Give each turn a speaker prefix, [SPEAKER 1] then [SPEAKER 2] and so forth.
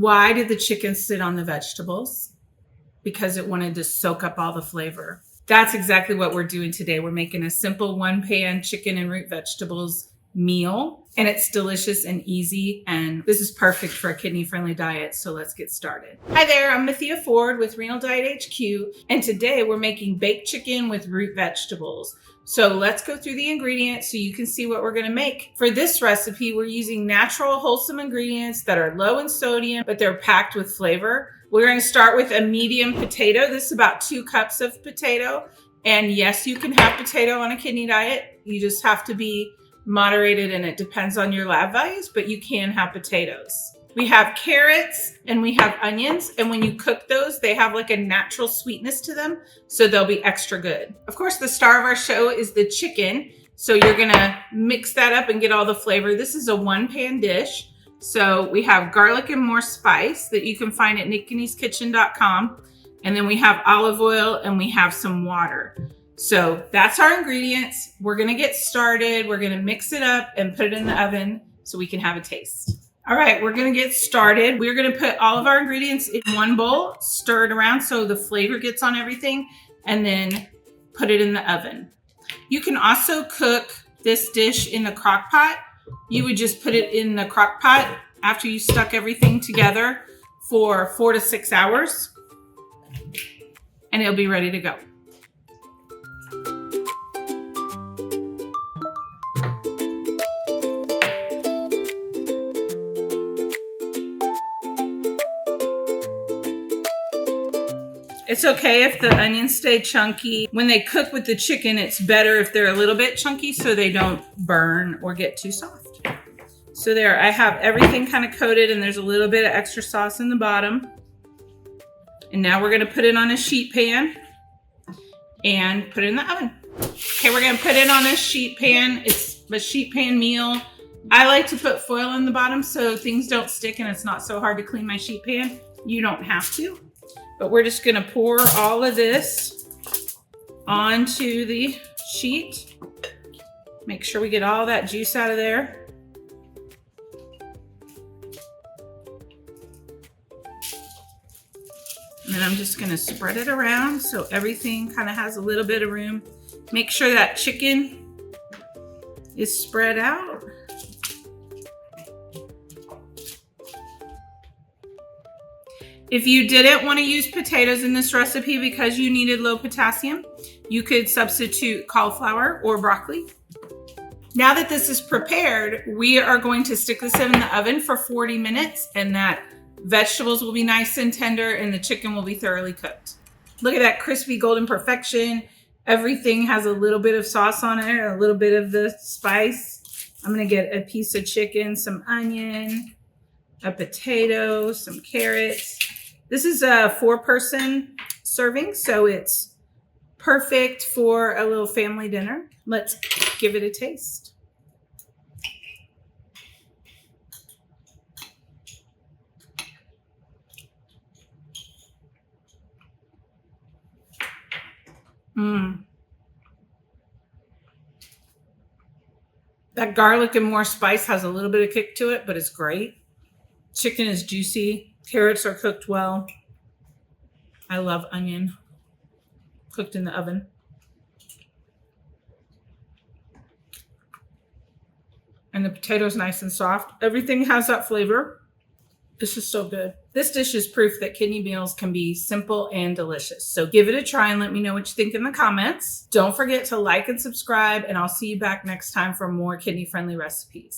[SPEAKER 1] Why did the chicken sit on the vegetables? Because it wanted to soak up all the flavor. That's exactly what we're doing today. We're making a simple one-pan chicken and root vegetables meal, and it's delicious and easy, and this is perfect for a kidney-friendly diet, so let's get started. Hi there, I'm Mathea Ford with Renal Diet HQ, and today we're making baked chicken with root vegetables. So let's go through the ingredients so you can see what we're gonna make. For this recipe, we're using natural, wholesome ingredients that are low in sodium, but they're packed with flavor. We're gonna start with a medium potato. This is about 2 cups of potato. And yes, you can have potato on a kidney diet. You just have to be moderated, and it depends on your lab values, but you can have potatoes. We have carrots and we have onions, and when you cook those, they have like a natural sweetness to them, so they'll be extra good. Of course, the star of our show is the chicken, so you're gonna mix that up and get all the flavor. This is a 1-pan dish. So we have garlic and more spice that you can find at nickandeskitchen.com. And then we have olive oil and we have some water. So that's our ingredients. We're gonna get started. We're gonna mix it up and put it in the oven so we can have a taste. All right, we're gonna get started. We're gonna put all of our ingredients in one bowl, stir it around so the flavor gets on everything, and then put it in the oven. You can also cook this dish in the crock pot. You would just put it in the crock pot after you stuck everything together for 4 to 6 hours, and it'll be ready to go. It's okay if the onions stay chunky. When they cook with the chicken, it's better if they're a little bit chunky so they don't burn or get too soft. So there, I have everything kind of coated, and there's a little bit of extra sauce in the bottom. And now we're gonna put it on a sheet pan and put it in the oven. Okay, we're gonna put it on a sheet pan. It's a sheet pan meal. I like to put foil in the bottom so things don't stick and it's not so hard to clean my sheet pan. You don't have to. But we're just gonna pour all of this onto the sheet. Make sure we get all that juice out of there. And then I'm just gonna spread it around so everything kind of has a little bit of room. Make sure that chicken is spread out. If you didn't want to use potatoes in this recipe because you needed low potassium, you could substitute cauliflower or broccoli. Now that this is prepared, we are going to stick this in the oven for 40 minutes, and that vegetables will be nice and tender and the chicken will be thoroughly cooked. Look at that crispy golden perfection. Everything has a little bit of sauce on it, a little bit of the spice. I'm gonna get a piece of chicken, some onion, a potato, some carrots. This is a 4-person serving, so it's perfect for a little family dinner. Let's give it a taste. That garlic and more spice has a little bit of kick to it, but it's great. Chicken is juicy. Carrots are cooked well. I love onion cooked in the oven. And the potato's nice and soft. Everything has that flavor. This is so good. This dish is proof that kidney meals can be simple and delicious. So give it a try and let me know what you think in the comments. Don't forget to like and subscribe, and I'll see you back next time for more kidney-friendly recipes.